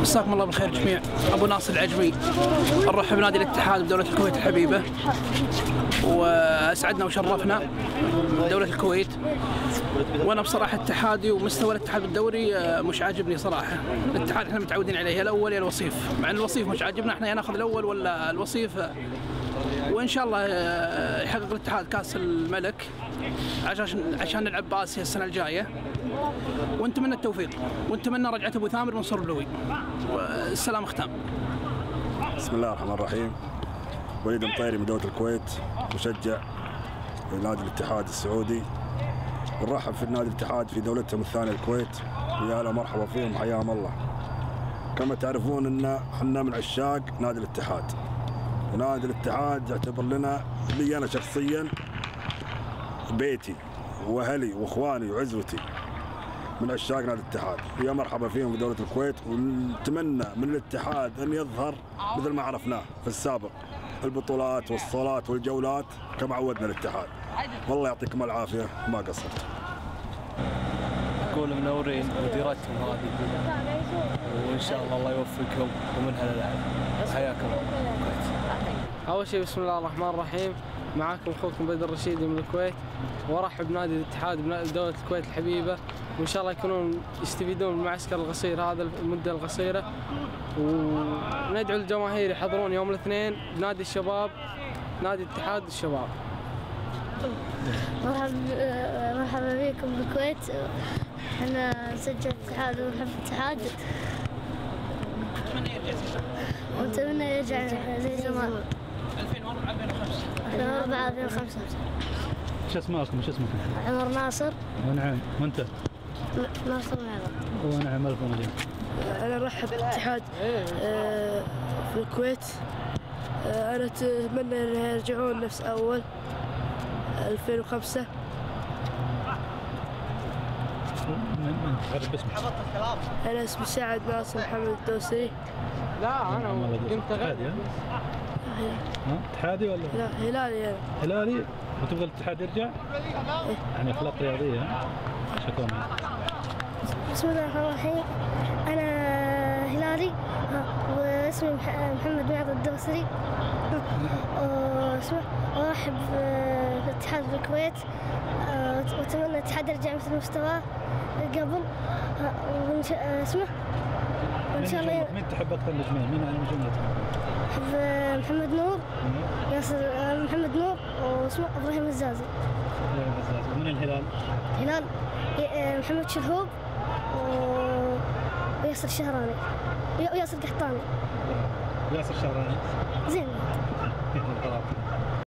مساكم الله بالخير جميع. ابو ناصر العجمي، نرحب بنادي الاتحاد بدولة الكويت الحبيبة، واسعدنا وشرفنا دولة الكويت. وانا بصراحة اتحادي ومستوى الاتحاد الدوري مش عاجبني صراحة. الاتحاد احنا متعودين عليه يا الاول يا الوصيف، مع ان الوصيف مش عاجبنا، احنا يا ناخذ الاول ولا الوصيف. وان شاء الله يحقق الاتحاد كاس الملك عشان نلعب باسيا السنة الجاية، ونتمنى التوفيق ونتمنى رجعة ابو ثامر منصور اللوي. والسلام ختام. بسم الله الرحمن الرحيم. وليد مطيري من دولة الكويت، مشجع في نادي الاتحاد السعودي. نرحب في النادي الاتحاد في دولتهم الثانية الكويت، ويا هلا مرحبا فيهم حياهم الله. كما تعرفون ان احنا من عشاق نادي الاتحاد، ونادي الاتحاد يعتبر لنا لي انا شخصيا بيتي واهلي واخواني وعزوتي. من عشاق نادي الاتحاد، ويا مرحبا فيهم في دولة الكويت. ونتمنى من الاتحاد ان يظهر مثل ما عرفناه في السابق، البطولات والصولات والجولات كما عودنا الاتحاد. والله يعطيكم العافيه ما قصرت. نقول منورين مديرتهم هذه، وان شاء الله يوفقهم ومنها للعب. حياكم الله. اول شيء بسم الله الرحمن الرحيم، معاكم اخوكم بدر الرشيدي من الكويت، وارحب بنادي الاتحاد بدولة الكويت الحبيبة، وان شاء الله يكونون يستفيدون من المعسكر القصير هذا المدة القصيرة. وندعو الجماهير يحضرون يوم الاثنين بنادي الشباب، نادي اتحاد الشباب. مرحبا بكم بالكويت. احنا نشجع الاتحاد ونحب الاتحاد، ونتمنى يرجع زي زمان 2004 2005. شو اسمكم؟ شو اسمك؟ عمر ناصر. ونعم. وانت؟ ناصر معظم. ونعم. الف مليون. انا ارحب بالاتحاد في الكويت. انا اتمنى ان يرجعون نفس اول 2005. تعرف اسمك؟ انا اسمي سعد ناصر محمد الدوسري. لا انا كنت اتحادي. اتحادي ولا؟ لا هلالي. انا هلالي. وتبغى الاتحاد يرجع؟ يعني اخلاق رياضيه. شكرا. بسم الله الرحمن الرحيم. انا هلالي واسمي محمد معظم الدوسري. وارحب بالاتحاد في الكويت، واتمنى الاتحاد يرجع مثل مستواه قبل. وان شاء الله. مين تحب اكثر نجمين؟ مين النجوم؟ احب محمد نور، ياسر محمد نور، واسمه ابراهيم الزازي. من الهلال؟ الهلال محمد شلهوب وياسر الشهراني وياسر قحطاني. ياسر الشهراني. زين.